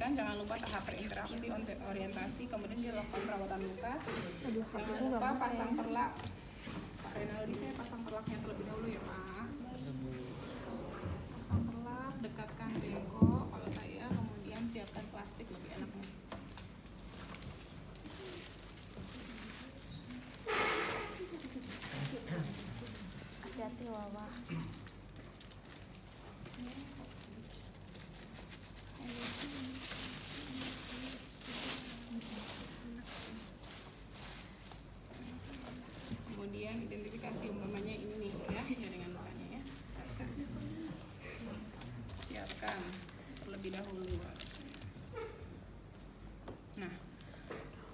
bersihkan. Jangan lupa tahap reinteraksi, orientasi, kemudian dilakukan perawatan luka. Jangan lupa pasang perlak. Pak Renaldi, saya pasang perlaknya terlebih dahulu ya Pak. Pasang perlak, dekatkan bengkok. Kalau saya kemudian siapkan plastik, lebih enaknya. Hati-hati Wawa. Kemudian identifikasi umpamanya ini nih ya, jaringan lukanya ya. Siapkan terlebih dahulu. Nah,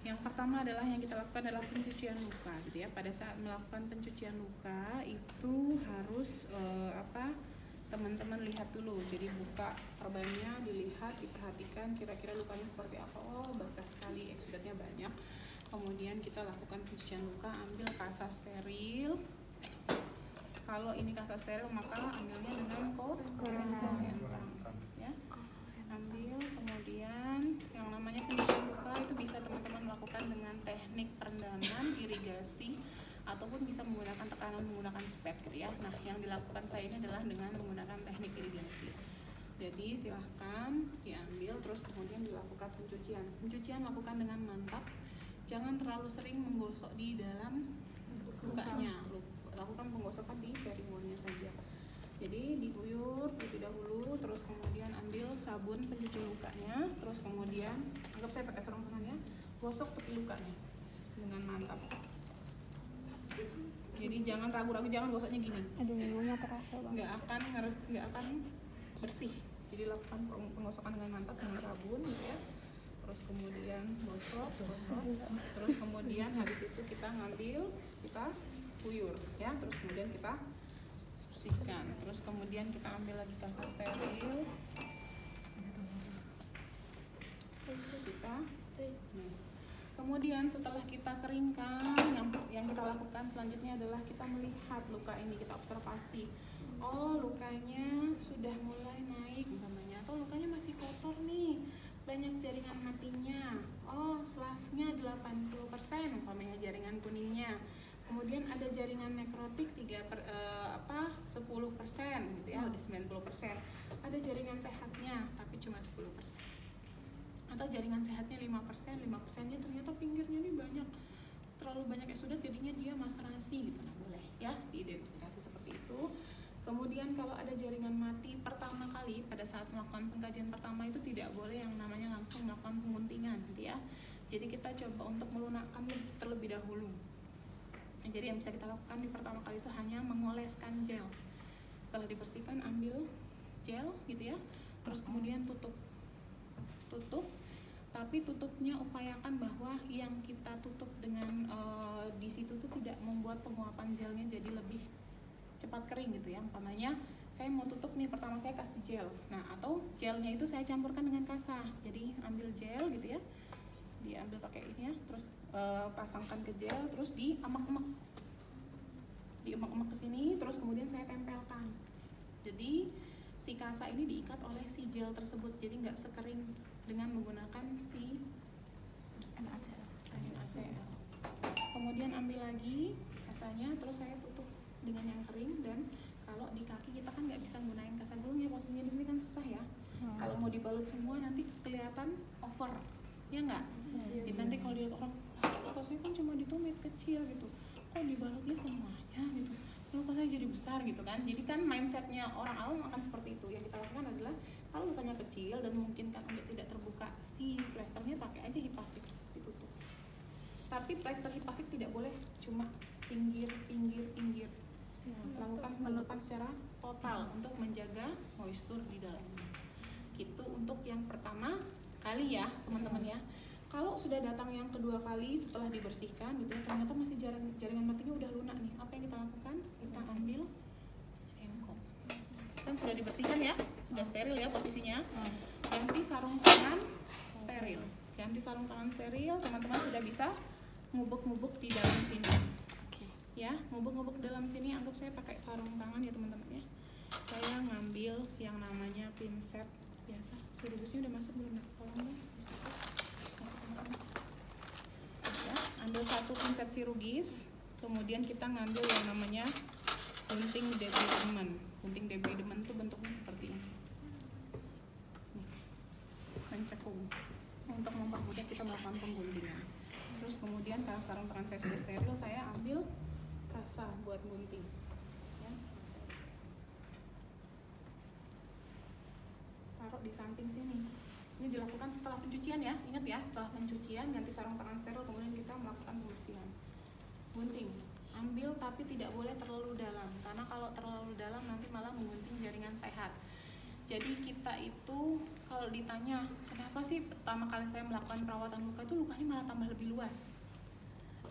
yang pertama adalah yang kita lakukan adalah pencucian luka gitu ya. Pada saat melakukan pencucian luka itu harus teman-teman lihat dulu. Jadi buka perbannya, dilihat, diperhatikan kira-kira lukanya seperti apa. Oh, basah sekali, eksudatnya banyak. Kemudian kita lakukan pencucian luka, ambil kasa steril. Kalau ini kasa steril maka ambilnya dengan koentang ya. Ambil, kemudian yang namanya pencucian luka itu bisa teman-teman lakukan dengan teknik perendaman, irigasi, ataupun bisa menggunakan tekanan menggunakan spet gitu ya. Nah, yang dilakukan saya ini adalah dengan menggunakan teknik irigasi. Jadi silahkan diambil terus kemudian dilakukan pencucian. Pencucian lakukan dengan mantap. Jangan terlalu sering menggosok di dalam lukanya. Lakukan penggosokan di perimonnya saja. Jadi diuyur terlebih dahulu, terus kemudian ambil sabun pencuci lukanya, terus kemudian anggap saya pakai sarung tangan ya, gosok tepi lukanya dengan mantap. Jadi jangan ragu-ragu, jangan gosoknya gini. Aduh, minumnya terasa banget. Nggak akan bersih. Jadi lakukan penggosokan dengan mantap dengan sabun gitu ya. Terus kemudian gosok, terus kemudian habis itu kita ngambil, kita uyur ya, terus kemudian kita bersihkan, terus kemudian kita ambil lagi kasa steril, kemudian setelah kita keringkan, yang kita lakukan selanjutnya adalah kita melihat luka ini, kita observasi. Oh, lukanya sudah mulai naik umpamanya, atau lukanya masih kotor nih, banyak jaringan matinya. Oh, slavnya 80% umpamanya jaringan kuningnya. Kemudian ada jaringan nekrotik 10% gitu ya, udah 90%. Ada jaringan sehatnya tapi cuma 10%. Atau jaringan sehatnya 5%nya ternyata pinggirnya nih terlalu banyak eksudat, jadinya dia maserasi gitu. Nah, boleh ya diidentifikasi seperti itu. Kemudian kalau ada jaringan mati pertama kali pada saat melakukan pengkajian pertama itu tidak boleh yang namanya langsung melakukan penguntingan gitu ya. Jadi kita coba untuk melunakkan terlebih dahulu. Jadi yang bisa kita lakukan di pertama kali itu hanya mengoleskan gel. Setelah dibersihkan ambil gel gitu ya. Terus kemudian tutup. Tapi tutupnya upayakan bahwa yang kita tutup dengan di situ tuh tidak membuat penguapan gelnya jadi lebih cepat kering gitu ya. Umpamanya saya mau tutup nih, pertama saya kasih gel. Nah, atau gelnya itu saya campurkan dengan kasa. Jadi ambil gel gitu ya. Diambil pakai ini ya, terus pasangkan ke gel, terus diemak-emak ke sini, terus kemudian saya tempelkan. Jadi si kasa ini diikat oleh si gel tersebut, jadi nggak sekering dengan menggunakan si NaCl. Kemudian ambil lagi kasanya, terus saya tutup dengan yang kering. Dan kalau di kaki kita kan nggak bisa menggunakan kasa gulung ya, posisinya di sini kan susah ya. Kalau mau dibalut semua nanti kelihatan over, ya nggak? Nanti kalau dilihat orang, kok saya kan cuma ditumit kecil gitu, kok dibalutnya semuanya gitu, lalu kok saya jadi besar gitu kan. Jadi kan mindsetnya orang awam akan seperti itu. Yang kita lakukan adalah kalau lukanya kecil dan memungkinkan untuk tidak terbuka, si plesternya pakai aja hipafik, ditutup. Tapi plester hipafik tidak boleh cuma pinggir. Lakukan penutupan secara total untuk menjaga moisture di dalamnya. Gitu untuk yang pertama kali ya teman-teman ya. Kalau sudah datang yang kedua kali setelah dibersihkan gitu ya, ternyata masih jaringan matinya udah lunak nih. Apa yang kita lakukan? Kita ambil engkop. Kan sudah dibersihkan ya, sudah steril ya posisinya. Ganti sarung tangan steril. Teman-teman sudah bisa ngubuk-ngubuk di dalam sini. Ya, ngubuk-ngubuk dalam sini, anggap saya pakai sarung tangan ya teman-teman ya. Saya ngambil yang namanya pinset biasa. Surugusnya udah masuk belum? Tolong dong, masukkan sini. Ya, ambil 1 pinset sirugis, kemudian kita ngambil yang namanya gunting debridement. Gunting debridement itu bentuknya seperti ini. Mencekung untuk mempermudah kita melakukan pengguntingan. Terus kemudian karena sarung tangan saya sudah steril, saya ambil kasa buat gunting. Ya. Taruh di samping sini. Ini dilakukan setelah pencucian ya. Ingat ya, setelah pencucian ganti sarung tangan steril, kemudian kita melakukan pembersihan. Gunting. Ambil tapi tidak boleh terlalu dalam, karena kalau terlalu dalam nanti malah menggunting jaringan sehat. Jadi kita itu kalau ditanya kenapa sih pertama kali saya melakukan perawatan luka itu lukanya malah tambah lebih luas?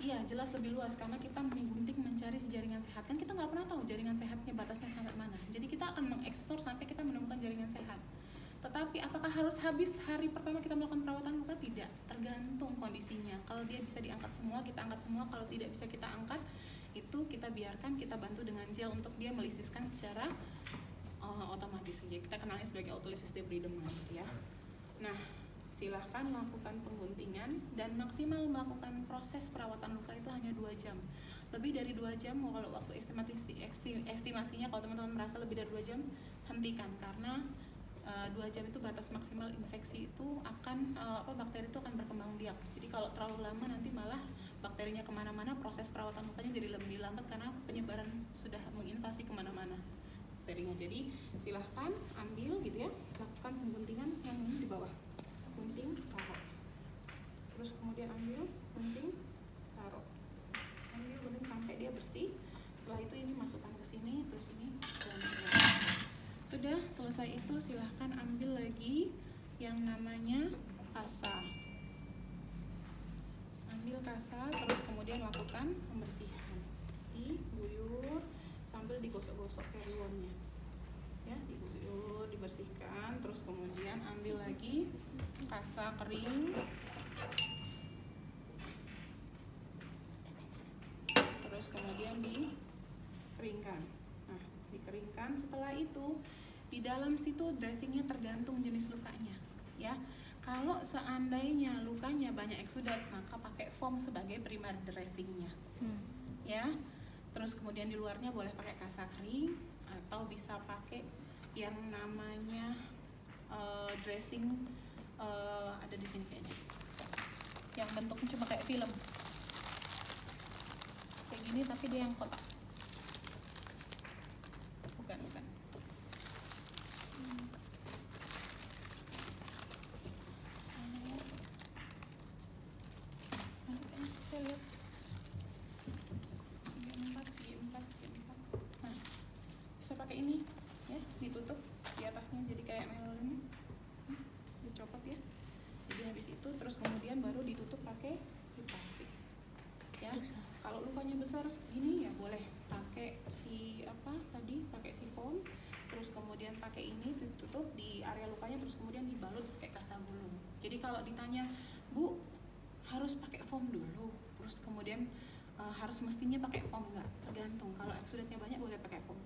Iya, jelas lebih luas karena kita menggunting mencari jaringan sehat. Kan kita nggak pernah tahu jaringan sehatnya batasnya sampai mana. Jadi kita akan mengeksplor sampai kita menemukan jaringan sehat. Tetapi apakah harus habis hari pertama kita melakukan perawatan luka? Tidak, tergantung kondisinya. Kalau dia bisa diangkat semua, kita angkat semua. Kalau tidak bisa kita angkat, itu kita biarkan, kita bantu dengan gel untuk dia melisiskan secara otomatis. Jadi kita kenalnya sebagai autolysis debridement ya. Nah, silahkan lakukan pengguntingan dan maksimal melakukan proses perawatan luka itu hanya 2 jam. Lebih dari 2 jam, kalau waktu estimasinya kalau teman-teman merasa lebih dari 2 jam, hentikan karena 2 jam itu batas maksimal infeksi itu akan bakteri itu akan berkembang biak. Jadi kalau terlalu lama nanti malah bakterinya kemana-mana, proses perawatan lukanya jadi lebih lambat karena penyebaran sudah menginvasi kemana-mana bakterinya. Jadi silahkan ambil gitu ya, lakukan pengguntingan yang ini di bawah, gunting taruh, terus kemudian ambil gunting taruh, ambil gunting sampai dia bersih. Setelah itu ini masukkan ke sini, terus ini sudah selesai itu silahkan ambil lagi yang namanya kasa. Ambil kasa terus kemudian lakukan pembersihan. Diguyur sambil digosok-gosok periwonnya. Ya, diguyur, dibersihkan, terus kemudian ambil lagi kasa kering. Terus kemudian dikeringkan. Nah, dikeringkan. Setelah itu di dalam situ dressingnya tergantung jenis lukanya ya. Kalau seandainya lukanya banyak eksudat, maka pakai foam sebagai primer dressingnya ya. Terus kemudian di luarnya boleh pakai kasa kering atau bisa pakai yang namanya dressing ada di sini kayaknya yang bentuknya cuma kayak film kayak gini tapi dia yang kotak. Bukan saya lihat segi empat. Nah, bisa pakai ini ya, ditutup di atasnya jadi kayak melon ini, dicopot ya. Jadi habis itu terus kemudian baru ditutup pakai plastik ya. Kalau lukanya besar ini ya boleh pakai pakai si foam, terus kemudian pakai ini ditutup di area lukanya, terus kemudian dibalut pakai kasa gulung. Jadi kalau ditanya, Bu, harus pakai foam dulu, terus kemudian harus mestinya pakai foam, enggak, tergantung. Kalau eksudatnya banyak boleh pakai foam.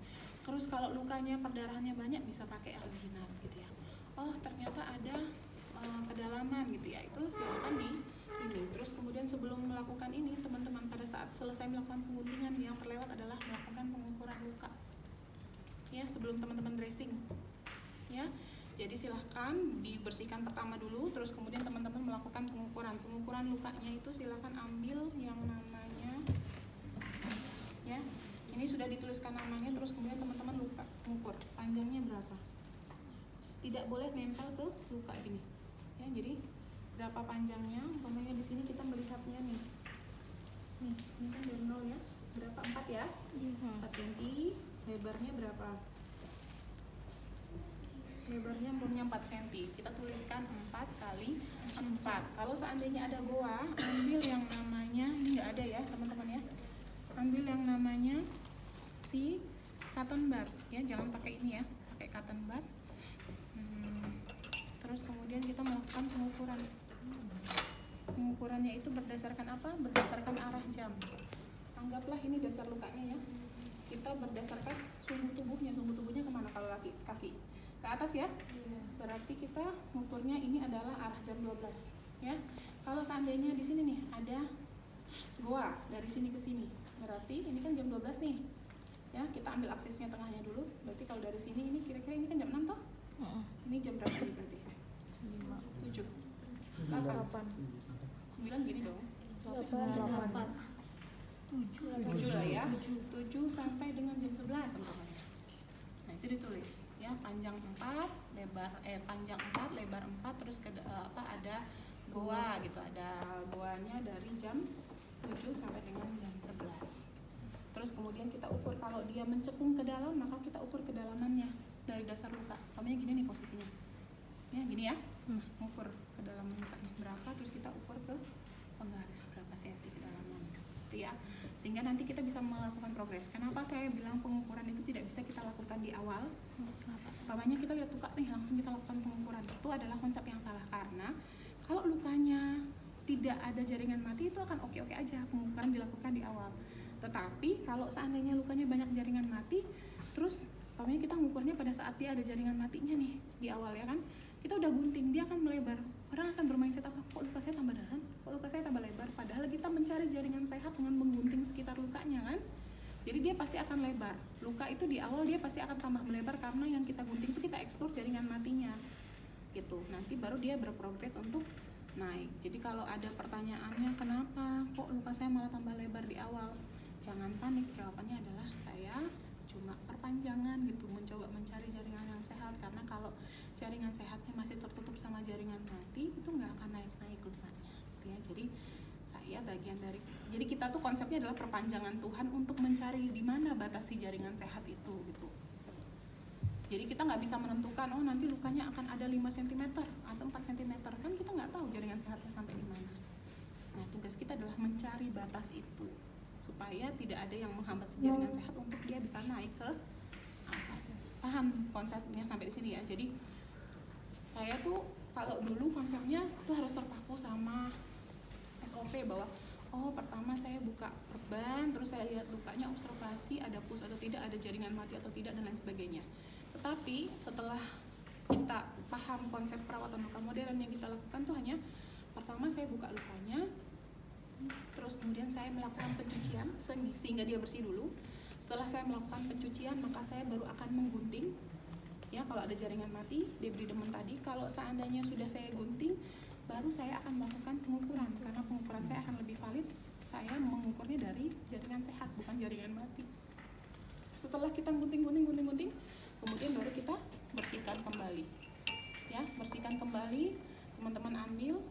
Terus kalau lukanya perdarahannya banyak bisa pakai alginat gitu ya. Oh ternyata ada kedalaman gitu ya, itu silakan di ini. Terus kemudian sebelum melakukan ini, teman-teman pada saat selesai melakukan pengguntingan, yang terlewat adalah melakukan pengukuran luka ya sebelum teman-teman dressing ya. Jadi silahkan dibersihkan pertama dulu, terus kemudian teman-teman melakukan pengukuran lukanya. Itu silahkan ambil yang namanya ya, ini sudah dituliskan namanya, terus kemudian teman-teman mengukur panjangnya berapa. Tidak boleh nempel ke luka gini ya. Jadi berapa panjangnya, umpamanya di sini kita melihatnya nih, ini kan dari 0 ya, berapa, 4 ya, 4 cm, lebarnya berapa, lebarnya umumnya 4 cm, kita tuliskan 4 kali 4. Kalau seandainya ada goa, ambil yang namanya, ini nggak ada ya teman-teman ya, ambil yang namanya si cotton bud ya, jangan pakai ini ya, pakai cotton bud. Terus kemudian kita melakukan pengukurannya itu berdasarkan apa? Berdasarkan arah jam. Anggaplah ini dasar lukanya ya, kita berdasarkan sumbu tubuhnya kemana kalau kaki ke atas ya. Berarti kita ngukurnya ini adalah arah jam 12 ya. Kalau seandainya di sini nih ada goa dari sini ke sini, berarti ini kan jam 12 nih ya, kita ambil aksisnya tengahnya dulu. Berarti kalau dari sini ini kira-kira ini kan jam 6 toh. Ini jam berapa nih berarti? 7 8 9 gini dong. 8 7 lah ya. 7 sampai dengan jam 11 umpamanya. Nah, itu ditulis ya, panjang 4, panjang 4, lebar 4, terus ada goa gitu. Ada goanya dari jam 7 sampai dengan jam 11. Terus kemudian kita ukur, kalau dia mencekung ke dalam maka kita ukur kedalamannya dari dasar luka. Umpamanya gini nih posisinya. Ya, gini ya. Ukur kedalaman lukanya berapa, terus kita ukur ke penggaris berapa senti kedalamannya. Gitu ya. Sehingga nanti kita bisa melakukan progres. Kenapa saya bilang pengukuran itu tidak bisa kita lakukan di awal? Umpamanya kita lihat luka nih, langsung kita lakukan pengukuran. Itu adalah konsep yang salah, karena kalau lukanya tidak ada jaringan mati itu akan oke-oke aja pengukuran dilakukan di awal. Tetapi kalau seandainya lukanya banyak jaringan mati, terus umpamanya kita ngukurnya pada saat dia ada jaringan matinya nih di awal ya kan, kita udah gunting, dia akan melebar. Orang akan bermindset apa, kok luka saya tambah dalam, kok luka saya tambah lebar, padahal kita mencari jaringan sehat dengan menggunting sekitar lukanya kan. Jadi dia pasti akan lebar. Luka itu di awal dia pasti akan tambah melebar karena yang kita gunting itu kita eksplor jaringan matinya gitu. Nanti baru dia berprogres untuk naik. Jadi kalau ada pertanyaannya kenapa kok luka saya malah tambah lebar di awal, jangan panik, jawabannya adalah saya cuma perpanjangan gitu, mencoba mencari jaringan yang sehat. Karena kalau jaringan sehatnya masih tertutup sama jaringan mati, itu nggak akan naik-naik lukanya gitu ya. Jadi saya bagian dari, jadi kita tuh konsepnya adalah perpanjangan Tuhan untuk mencari di mana batas si jaringan sehat itu gitu. Jadi kita nggak bisa menentukan, oh nanti lukanya akan ada 5 cm atau 4 cm, kan kita nggak tahu jaringan sehatnya sampai di mana. Nah, tugas kita adalah mencari batas itu supaya tidak ada yang menghambat si jaringan sehat untuk dia bisa naik ke atas. Paham konsepnya sampai di sini ya? Jadi saya tuh kalau dulu konsepnya tuh harus terpaku sama SOP bahwa oh pertama saya buka perban, terus saya lihat lukanya, observasi ada pus atau tidak, ada jaringan mati atau tidak, dan lain sebagainya. Tetapi setelah kita paham konsep perawatan luka modern, yang kita lakukan tuh hanya pertama saya buka lukanya, terus kemudian saya melakukan pencucian sehingga dia bersih dulu. Setelah saya melakukan pencucian, maka saya baru akan menggunting ya, kalau ada jaringan mati, debris demen tadi. Kalau seandainya sudah saya gunting, baru saya akan melakukan pengukuran, karena pengukuran saya akan lebih valid. Saya mengukurnya dari jaringan sehat, bukan jaringan mati. Setelah kita gunting, kemudian baru kita bersihkan kembali ya, bersihkan kembali, teman-teman ambil,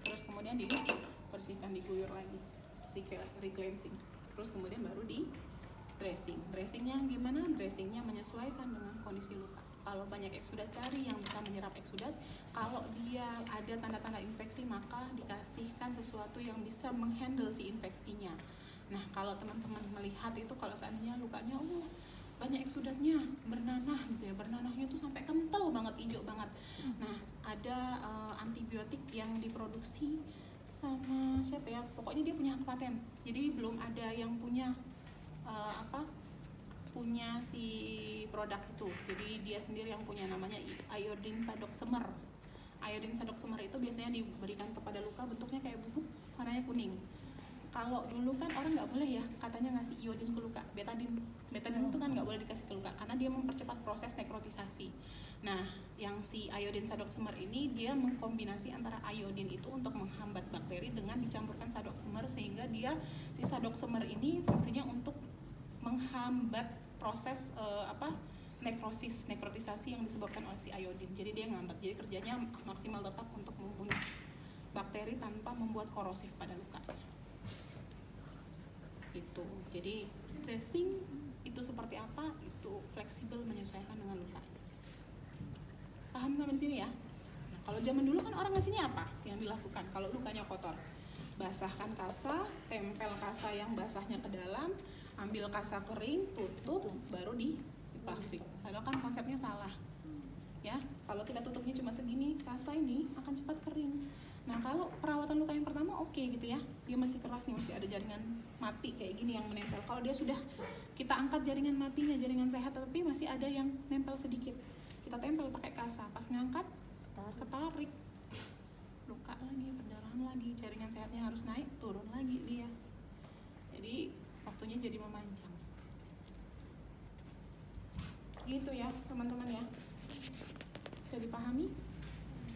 terus kemudian dibersihkan, diguyur lagi, re-cleansing, terus kemudian baru di dressing. Dressingnya gimana? Dressingnya menyesuaikan dengan kondisi luka. Kalau banyak eksudat, cari yang bisa menyerap eksudat. Kalau dia ada tanda-tanda infeksi, maka dikasihkan sesuatu yang bisa menghandle si infeksinya. Nah, kalau teman-teman melihat itu, kalau seandainya lukanya banyak eksudatnya, bernanah gitu ya, bernanahnya tuh sampai kental banget, hijau banget. Nah, ada antibiotik yang diproduksi sama siapa ya, pokoknya dia punya hak paten. Jadi belum ada yang punya punya si produk itu. Jadi dia sendiri yang punya, namanya iodine sadoxemer. Iodine sadoxemer itu biasanya diberikan kepada luka, bentuknya kayak bubuk, warnanya kuning. Kalau dulu kan orang nggak boleh ya katanya ngasih iodin ke luka, betadine itu kan nggak boleh dikasih ke luka karena dia mempercepat proses nekrotisasi. Nah, yang si iodine sadoxemer ini dia mengkombinasi antara iodin itu untuk menghambat bakteri dengan dicampurkan sadoxemer, sehingga dia si sadoxemer ini fungsinya untuk menghambat proses nekrotisasi yang disebabkan oleh si iodin. Jadi dia ngambat, jadi kerjanya maksimal tetap untuk membunuh bakteri tanpa membuat korosif pada luka. Itu. Jadi dressing itu seperti apa? Itu fleksibel menyesuaikan dengan luka. Paham sampai di sini ya? Nah, kalau zaman dulu kan orang ngasihnya apa yang dilakukan kalau lukanya kotor? Basahkan kasa, tempel kasa yang basahnya ke dalam, ambil kasa kering, tutup, baru dipaving. Padahal kan konsepnya salah. Ya, kalau kita tutupnya cuma segini, kasa ini akan cepat kering. Nah kalau perawatan luka yang pertama oke gitu ya, dia masih keras nih, masih ada jaringan mati kayak gini yang menempel. Kalau dia sudah kita angkat jaringan matinya, jaringan sehat tapi masih ada yang nempel sedikit, kita tempel pakai kasa, pas ngangkat ketarik, luka lagi, pendarahan lagi, jaringan sehatnya harus naik, turun lagi dia. Jadi waktunya jadi memanjang. Gitu ya teman-teman ya, bisa dipahami?